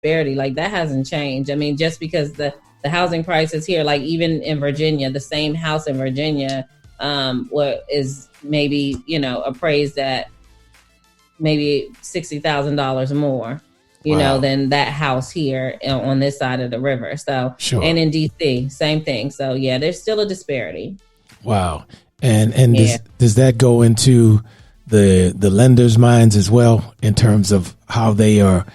disparity, like that hasn't changed. I mean, just because the housing prices here, like even in Virginia, the same house in Virginia what is maybe, appraised at maybe $60,000 more, than that house here on this side of the river. So, sure. And in DC, same thing. So yeah, there's still a disparity. Wow. And does that go into the lenders' minds as well in terms of how they are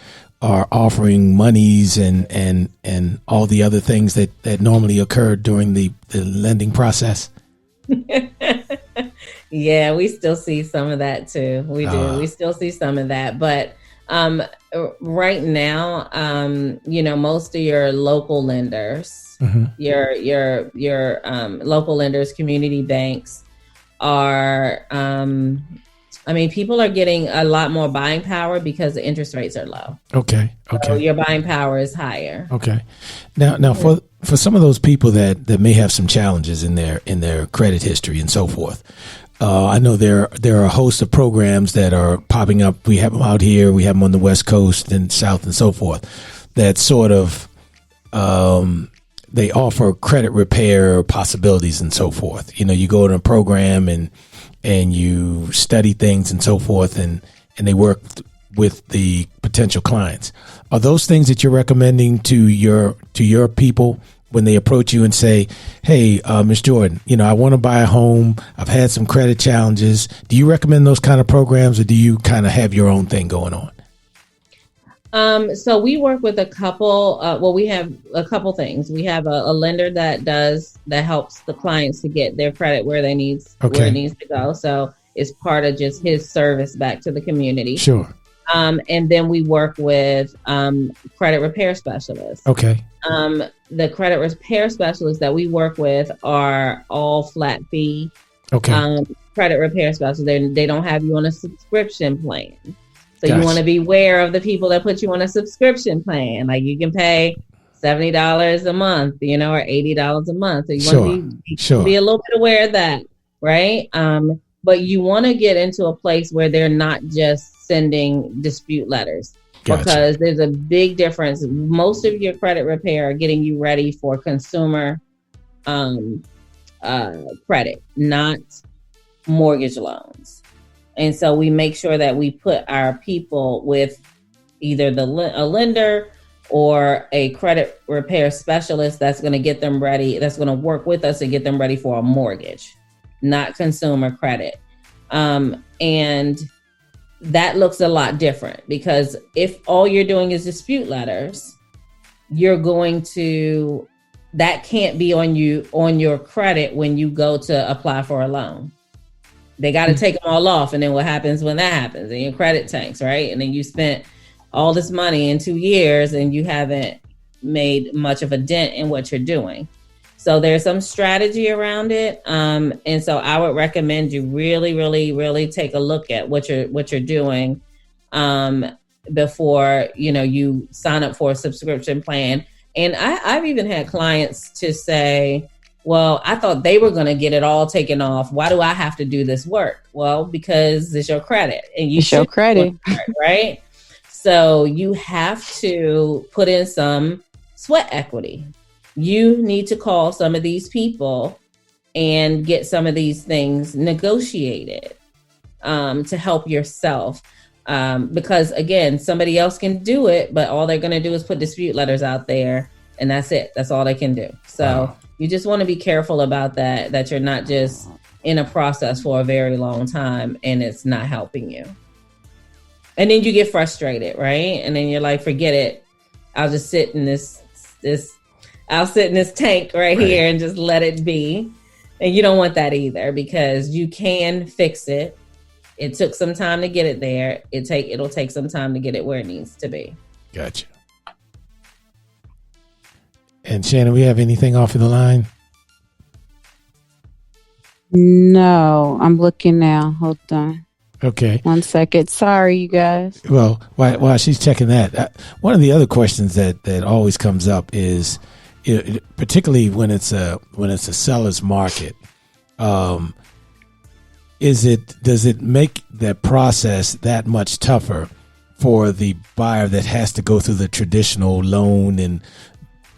offering monies and all the other things that normally occur during the lending process? Yeah, we still see some of that too. We do. We still see some of that. But right now, most of your local lenders, your local lenders, community banks are, people are getting a lot more buying power because the interest rates are low. Okay. So your buying power is higher. Okay. Now for some of those people that may have some challenges in their credit history and so forth, I know there are a host of programs that are popping up. We have them out here. We have them on the West Coast and South and so forth that sort of they offer credit repair possibilities and so forth. You go to a program and you study things and so forth, and they work with the potential clients. Are those things that you're recommending to your people when they approach you and say, hey, Ms. Jordan, I want to buy a home. I've had some credit challenges. Do you recommend those kind of programs, or do you kind of have your own thing going on? So we work with a couple. We have a couple things. We have a lender that helps the clients to get their credit where it needs to go. So it's part of just his service back to the community. Sure. And then we work with credit repair specialists. Okay. The credit repair specialists that we work with are all flat fee. Okay. Credit repair specialists. They don't have you on a subscription plan. So Gotcha. You want to be aware of the people that put you on a subscription plan. Like you can pay $70 a month, or $80 a month. So you want to be a little bit aware of that, right? But you want to get into a place where they're not just sending dispute letters. Gotcha. Because there's a big difference. Most of your credit repair are getting you ready for consumer credit, not mortgage loans. And so we make sure that we put our people with either a lender or a credit repair specialist that's going to get them ready, that's going to work with us to get them ready for a mortgage, not consumer credit. And that looks a lot different, because if all you're doing is dispute letters, that can't be on your credit when you go to apply for a loan. They got to take them all off. And then what happens when that happens? And your credit tanks, right? And then you spent all this money in 2 years and you haven't made much of a dent in what you're doing. So there's some strategy around it. And so I would recommend you really, really, really take a look at what you're doing before, you sign up for a subscription plan. And I've even had clients to say, well, I thought they were going to get it all taken off. Why do I have to do this work? Well, because it's your credit, and you show credit, right? So you have to put in some sweat equity. You need to call some of these people and get some of these things negotiated to help yourself. Because again, somebody else can do it, but all they're going to do is put dispute letters out there, and that's it. That's all they can do. So you just want to be careful about that you're not just in a process for a very long time and it's not helping you. And then you get frustrated, right? And then you're like, forget it. I'll just sit in this tank right here and just let it be. And you don't want that either, because you can fix it. It took some time to get it there. It'll take some time to get it where it needs to be. Gotcha. And Shannon, we have anything off of the line? No, I'm looking now. Hold on. Okay. 1 second. Sorry, you guys. Well, while she's checking that, one of the other questions that always comes up is, particularly when it's a seller's market, does it make that process that much tougher for the buyer that has to go through the traditional loan and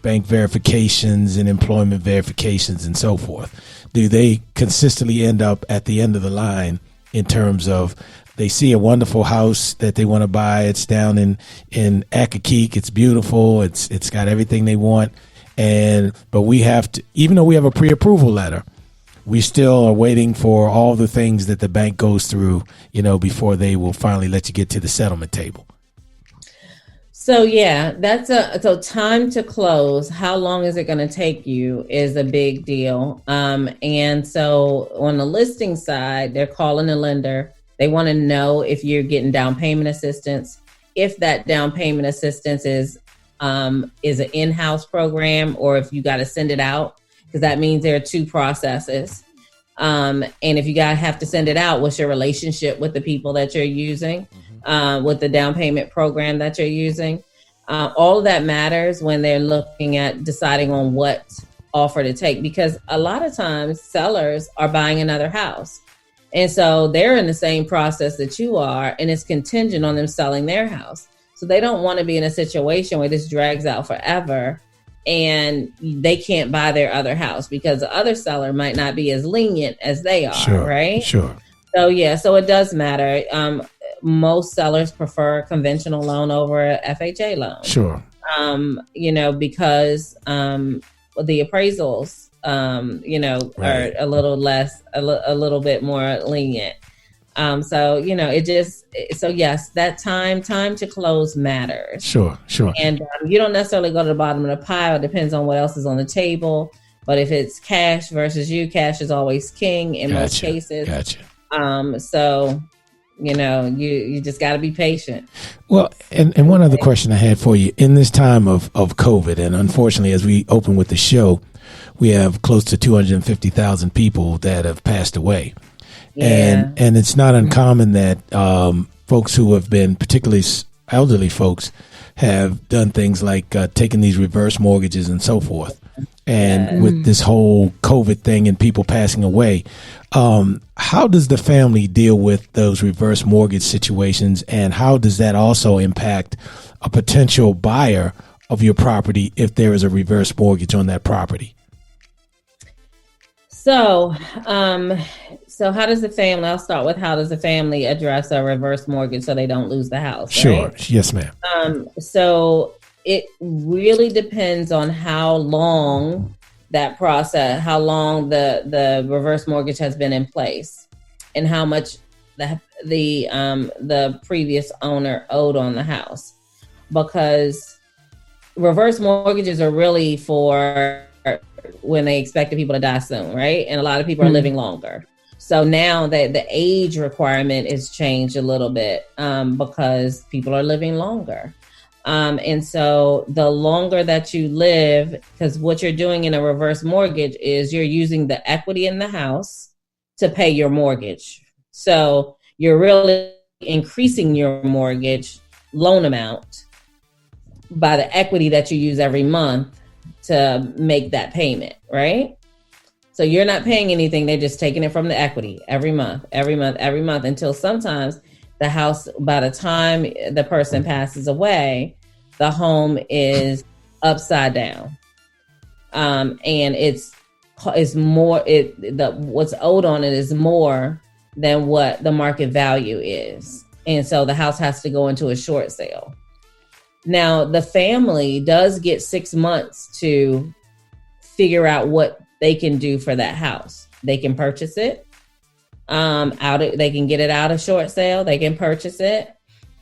bank verifications and employment verifications and so forth? Do they consistently end up at the end of the line in terms of they see a wonderful house that they want to buy? It's down in Accokeek. It's beautiful. It's got everything they want. But we have to, even though we have a pre-approval letter, we still are waiting for all the things that the bank goes through, before they will finally let you get to the settlement table. So yeah, so time to close. How long is it going to take you is a big deal. And so on the listing side, they're calling the lender. They want to know if you're getting down payment assistance, if that down payment assistance is an in-house program, or if you got to send it out, because that means there are two processes. And if you have to send it out, what's your relationship with the people that you're using, with the down payment program that you're using? All of that matters when they're looking at deciding on what offer to take, because a lot of times sellers are buying another house. And so they're in the same process that you are, and it's contingent on them selling their house. So they don't want to be in a situation where this drags out forever and they can't buy their other house because the other seller might not be as lenient as they are, right? Sure. So yeah, so it does matter. Most sellers prefer a conventional loan over a FHA loan. Sure. Because the appraisals, right, are a little bit more lenient. So yes, that time to close matters. Sure. And you don't necessarily go to the bottom of the pile. It depends on what else is on the table. But if it's cash versus you, cash is always king in most cases. Gotcha. So, you just got to be patient. Well, and one other question I had for you. In this time of COVID, and unfortunately, as we open with the show, we have close to 250,000 people that have passed away. Yeah. And it's not uncommon that folks who have been, particularly elderly folks, have done things like taking these reverse mortgages and so forth. And with this whole COVID thing and people passing away, how does the family deal with those reverse mortgage situations? And how does that also impact a potential buyer of your property if there is a reverse mortgage on that property? So how does the family, I'll start with how does the family address a reverse mortgage so they don't lose the house? Sure. Right? Yes, ma'am. So it really depends on how long that process, how long the reverse mortgage has been in place and how much the previous owner owed on the house. Because reverse mortgages are really for when they expect people to die soon, right? And a lot of people are living longer. So now that the age requirement is changed a little bit because people are living longer. And so the longer that you live, because what you're doing in a reverse mortgage is you're using the equity in the house to pay your mortgage. So you're really increasing your mortgage loan amount by the equity that you use every month to make that payment, right? So you're not paying anything. They're just taking it from the equity every month, until sometimes the house, by the time the person passes away, the home is upside down. And it's more, what's owed on it is more than what the market value is. And so the house has to go into a short sale. Now, the family does get 6 months to figure out what they can do for that house. They can purchase it they can get it out of short sale. They can purchase it,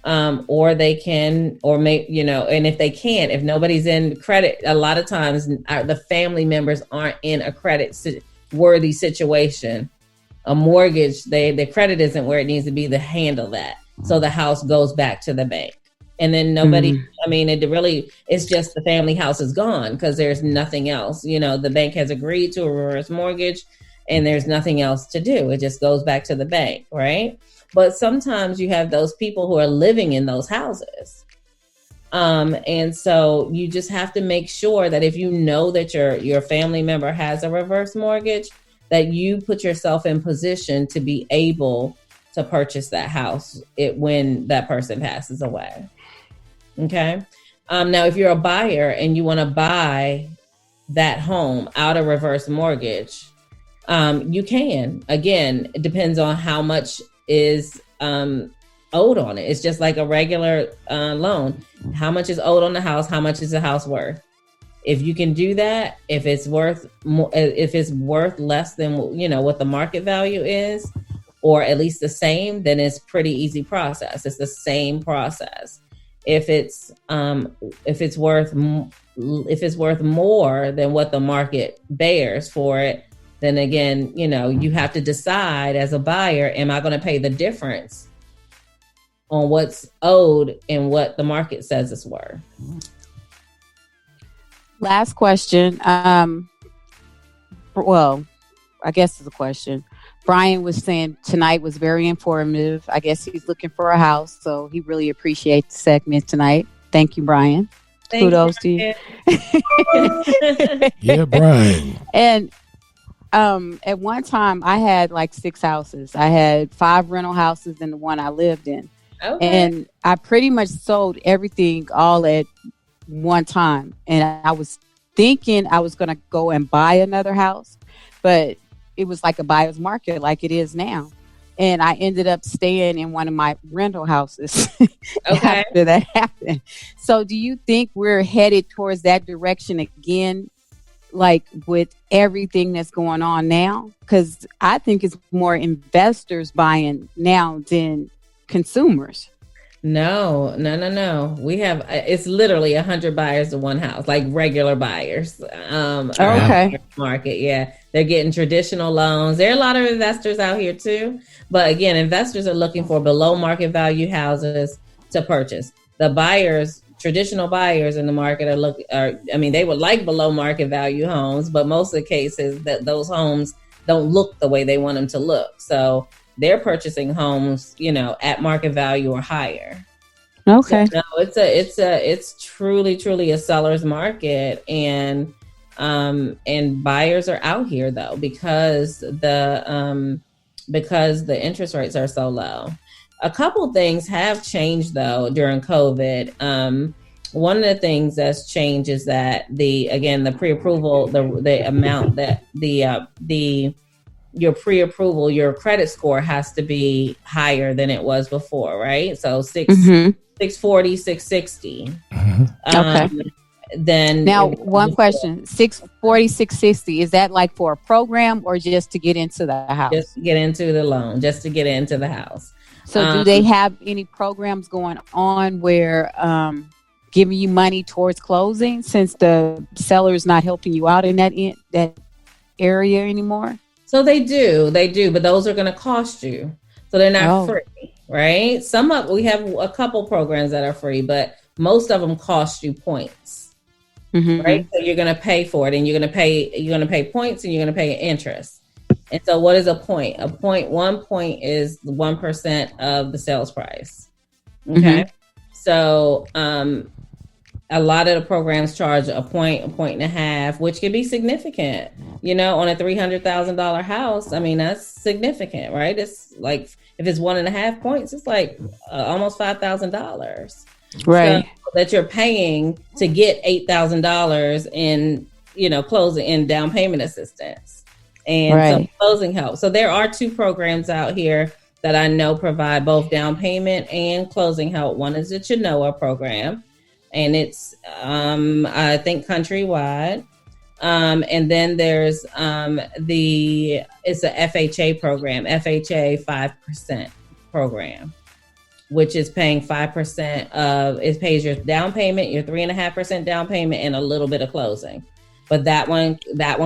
or they can, and if they can't, if nobody's in credit, a lot of times the family members aren't in a credit worthy situation. A mortgage, the credit isn't where it needs to be to handle that. So the house goes back to the bank. And then nobody, it's just the family house is gone because there's nothing else. The bank has agreed to a reverse mortgage and there's nothing else to do. It just goes back to the bank, right? But sometimes you have those people who are living in those houses. And so you just have to make sure that if you know that your family member has a reverse mortgage, that you put yourself in position to be able to purchase that house when that person passes away. Okay. Now, if you're a buyer and you want to buy that home out of reverse mortgage, you can. Again, it depends on how much is owed on it. It's just like a regular loan. How much is owed on the house? How much is the house worth? If you can do that, if it's worth more, if it's worth less than what the market value is, or at least the same, then it's pretty easy process. It's the same process. If it's worth more than what the market bears for it, then again, you have to decide as a buyer, am I going to pay the difference on what's owed and what the market says it's worth? Last question. Well, I guess it's a question. Brian was saying tonight was very informative. I guess he's looking for a house, so he really appreciates the segment tonight. Thank you, Brian. Kudos to you. Yeah, Brian. And at one time, I had like 6 houses. I had 5 rental houses and the one I lived in. Okay. And I pretty much sold everything all at one time. And I was thinking I was going to go and buy another house, but it was like a buyer's market like it is now. And I ended up staying in one of my rental houses after that happened. So do you think we're headed towards that direction again, like with everything that's going on now? Because I think it's more investors buying now than consumers. No. We have, it's literally 100 buyers to one house, like regular buyers. Okay. Market, yeah. They're getting traditional loans. There are a lot of investors out here too. But again, investors are looking for below market value houses to purchase. The buyers, traditional buyers in the market they would like below market value homes, but most of the cases that those homes don't look the way they want them to look. So they're purchasing homes, at market value or higher. Okay. So, no, it's truly a seller's market, and buyers are out here though because the interest rates are so low. A couple things have changed though during COVID. One of the things that's changed is that the pre-approval, the amount that your pre-approval, your credit score has to be higher than it was before, right? So 640, 660. Okay. Then now, one question: 640, 660. Is that like for a program or just to get into the house? Just to get into the loan, just to get into the house. So, do they have any programs going on where giving you money towards closing, since the seller is not helping you out in that area anymore? So they do, but those are going to cost you. So they're not free, right? We have a couple programs that are free, but most of them cost you points, right? So you're going to pay for it, and you're going to pay points, and you're going to pay interest. And so what is a point? One point is 1% of the sales price. Okay. So, a lot of the programs charge a point and a half, which can be significant, on a $300,000 house. I mean, that's significant, right? It's like, if it's 1.5 points, it's like almost $5,000. Right. So that you're paying to get $8,000 in, closing in down payment assistance and some closing help. So there are 2 programs out here that I know provide both down payment and closing help. One is the Chenoa program, and it's, I think, countrywide. And then there's it's a FHA program, FHA 5% program, which is paying 5% it pays your down payment, your 3.5% down payment, and a little bit of closing. But that one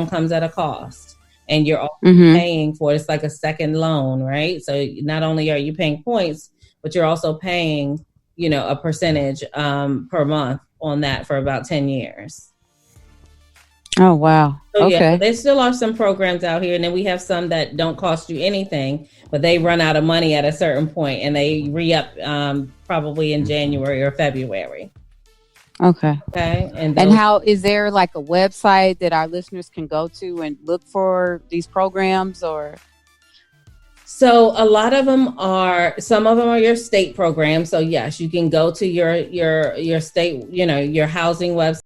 comes at a cost, and you're also paying for it's like a second loan, right? So not only are you paying points, but you're also paying a percentage per month on that for about 10 years. Oh, wow. So, okay. Yeah, there still are some programs out here, and then we have some that don't cost you anything, but they run out of money at a certain point, and they re-up probably in January or February. Okay. And how is there like a website that our listeners can go to and look for these programs, or? So a lot of them are, some of them are your state programs. So yes, you can go to your state, your housing website